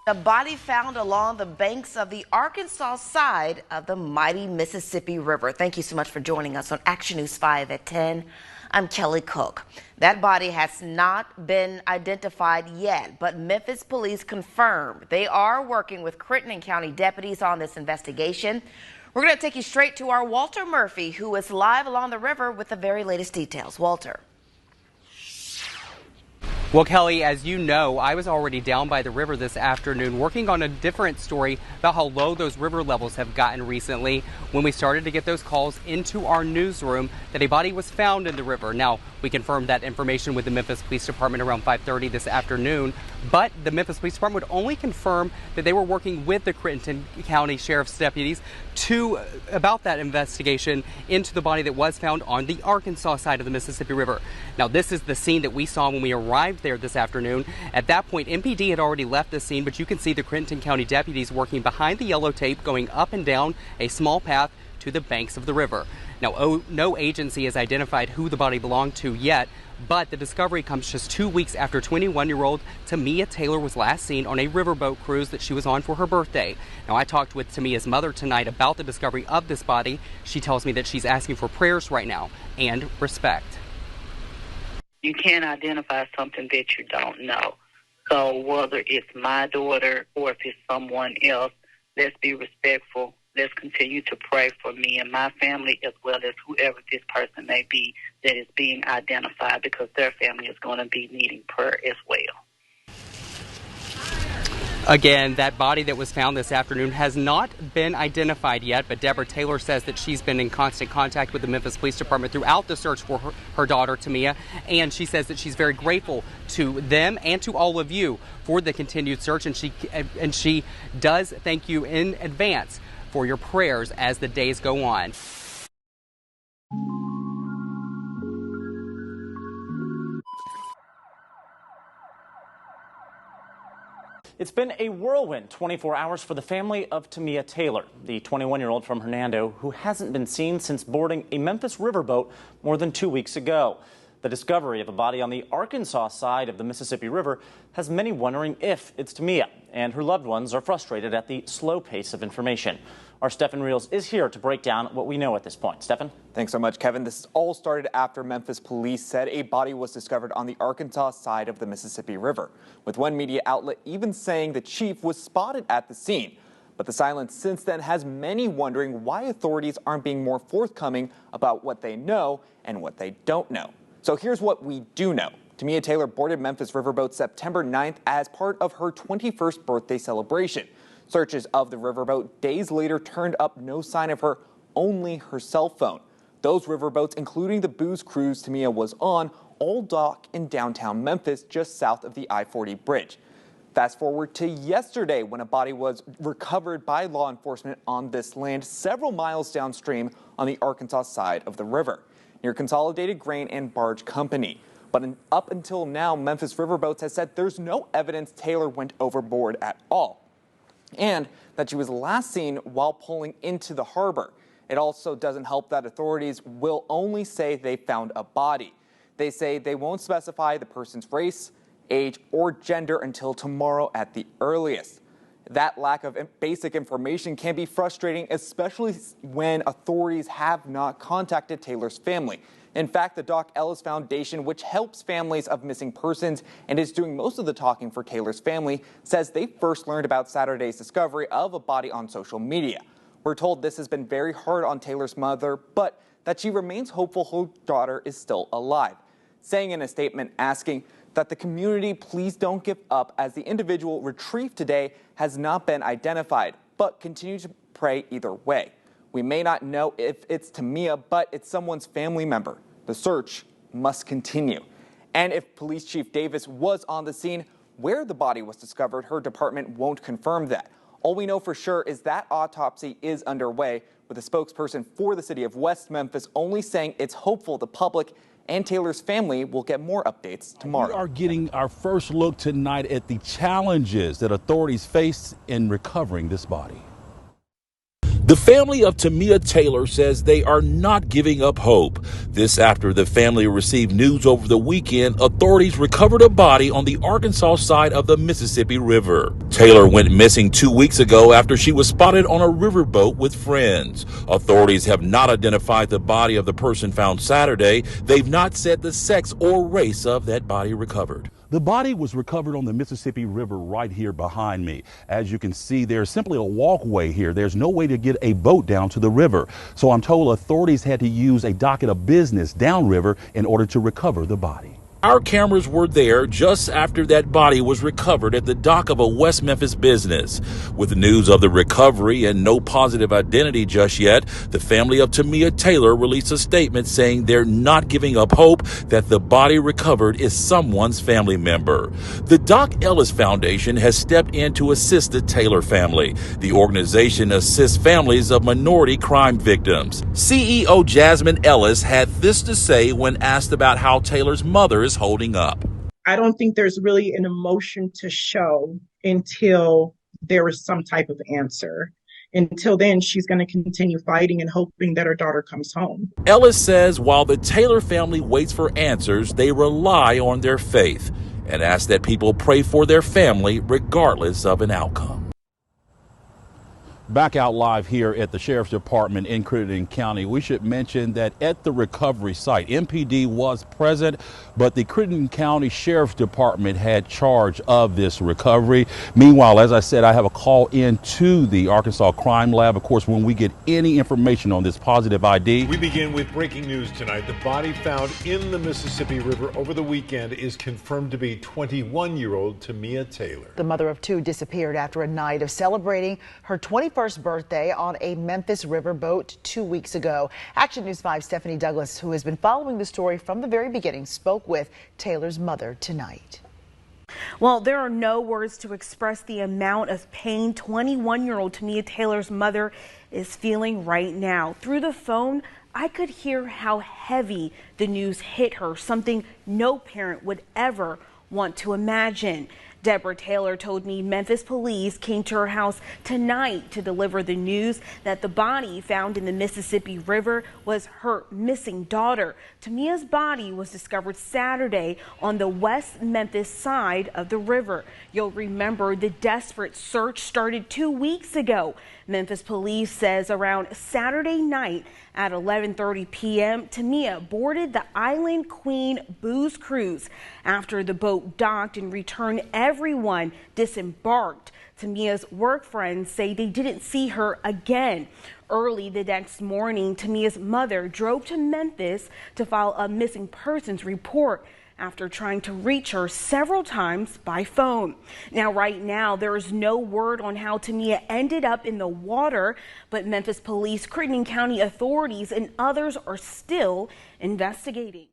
A body found along the banks of the Arkansas side of the mighty Mississippi River. Thank you so much for joining us on Action News 5 at 10. I'm Kelly Cook. That body has not been identified yet, but Memphis police confirmed they are working with Crittenden County deputies on this investigation. We're going to take you straight to our Walter Murphy, who is live along the river with the very latest details. Walter. Well, Kelly, as you know, I was already down by the river this afternoon working on a different story about how low those river levels have gotten recently when we started to get those calls into our newsroom that a body was found in the river. Now, we confirmed that information with the Memphis Police Department around 5:30 this afternoon, but the Memphis Police Department would only confirm that they were working with the Crittenden County Sheriff's deputies about that investigation into the body that was found on the Arkansas side of the Mississippi River. Now, this is the scene that we saw when we arrived there this afternoon. At that point, MPD had already left the scene, but you can see the Crittenden County deputies working behind the yellow tape, going up and down a small path to the banks of the river. Now, no agency has identified who the body belonged to yet, but the discovery comes just 2 weeks after 21-year-old Tamia Taylor was last seen on a riverboat cruise that she was on for her birthday. Now, I talked with Tamia's mother tonight about the discovery of this body. She tells me that she's asking for prayers right now and respect. You can't identify something that you don't know. So whether it's my daughter or if it's someone else, let's be respectful. Let's continue to pray for me and my family as well as whoever this person may be that is being identified, because their family is going to be needing prayer as well. Again, that body that was found this afternoon has not been identified yet, but Deborah Taylor says that she's been in constant contact with the Memphis Police Department throughout the search for her daughter, Tamia, and she says that she's very grateful to them and to all of you for the continued search, and she does thank you in advance for your prayers as the days go on. It's been a whirlwind 24 hours for the family of Tamia Taylor, the 21-year-old from Hernando who hasn't been seen since boarding a Memphis riverboat more than 2 weeks ago. The discovery of a body on the Arkansas side of the Mississippi River has many wondering if it's Tamia, and her loved ones are frustrated at the slow pace of information. Our Stefan Reels is here to break down what we know at this point. Stefan? Thanks so much, Kevin. This all started after Memphis police said a body was discovered on the Arkansas side of the Mississippi River, with one media outlet even saying the chief was spotted at the scene. But the silence since then has many wondering why authorities aren't being more forthcoming about what they know and what they don't know. So here's what we do know. Tamia Taylor boarded Memphis riverboat September 9th as part of her 21st birthday celebration. Searches of the riverboat days later turned up no sign of her, only her cell phone. Those riverboats, including the booze cruise Tamia was on, all dock in downtown Memphis just south of the I-40 bridge. Fast forward to yesterday when a body was recovered by law enforcement on this land several miles downstream on the Arkansas side of the river, near Consolidated Grain and Barge Company. But up until now, Memphis Riverboats has said there's no evidence Taylor went overboard at all, and that she was last seen while pulling into the harbor. It also doesn't help that authorities will only say they found a body. They say they won't specify the person's race, age, or gender until tomorrow at the earliest. That lack of basic information can be frustrating, especially when authorities have not contacted Taylor's family. In fact, the Doc Ellis Foundation, which helps families of missing persons and is doing most of the talking for Taylor's family, says they first learned about Saturday's discovery of a body on social media. We're told this has been very hard on Taylor's mother, but that she remains hopeful her daughter is still alive, saying in a statement asking that the community please don't give up as the individual retrieved today has not been identified, but continue to pray either way. We may not know if it's Tamia, but it's someone's family member. The search must continue. And if Police Chief Davis was on the scene where the body was discovered, her department won't confirm that. All we know for sure is that autopsy is underway, with a spokesperson for the city of West Memphis only saying it's hopeful the public and Taylor's family will get more updates tomorrow. We are getting our first look tonight at the challenges that authorities face in recovering this body. The family of Tamia Taylor says they are not giving up hope. This after the family received news over the weekend authorities recovered a body on the Arkansas side of the Mississippi River. Taylor went missing 2 weeks ago after she was spotted on a riverboat with friends. Authorities have not identified the body of the person found Saturday. They've not said the sex or race of that body recovered. The body was recovered on the Mississippi River right here behind me. As you can see, there's simply a walkway here. There's no way to get a boat down to the river. So I'm told authorities had to use a docket of business downriver in order to recover the body. Our cameras were there just after that body was recovered at the dock of a West Memphis business. With news of the recovery and no positive identity just yet, the family of Tamia Taylor released a statement saying they're not giving up hope that the body recovered is someone's family member. The Doc Ellis Foundation has stepped in to assist the Taylor family. The organization assists families of minority crime victims. CEO Jasmine Ellis had this to say when asked about how Taylor's mother is holding up. I don't think there's really an emotion to show until there is some type of answer. Until then, she's going to continue fighting and hoping that her daughter comes home. Ellis says while the Taylor family waits for answers, they rely on their faith and ask that people pray for their family regardless of an outcome. Back out live here at the Sheriff's Department in Crittenden County. We should mention that at the recovery site, MPD was present, but the Crittenden County Sheriff's Department had charge of this recovery. Meanwhile, as I said, I have a call in to the Arkansas Crime Lab. Of course, when we get any information on this positive ID. We begin with breaking news tonight. The body found in the Mississippi River over the weekend is confirmed to be 21-year-old Tamia Taylor. The mother of two disappeared after a night of celebrating her 21st birthday on a Memphis riverboat 2 weeks ago. Action News 5's Stephanie Douglas, who has been following the story from the very beginning, spoke with Taylor's mother tonight. Well, there are no words to express the amount of pain 21-year-old Tamia Taylor's mother is feeling right now. Through the phone, I could hear how heavy the news hit her, something no parent would ever want to imagine. Deborah Taylor told me Memphis police came to her house tonight to deliver the news that the body found in the Mississippi River was her missing daughter. Tamia's body was discovered Saturday on the West Memphis side of the river. You'll remember the desperate search started 2 weeks ago. Memphis police says around Saturday night at 11:30 p.m., Tamia boarded the Island Queen booze cruise. After the boat docked and returned, everyone disembarked. Tamia's work friends say they didn't see her again. Early the next morning, Tamia's mother drove to Memphis to file a missing persons report after trying to reach her several times by phone. Now, right now, there is no word on how Tamia ended up in the water, but Memphis police, Crittenden County authorities, and others are still investigating.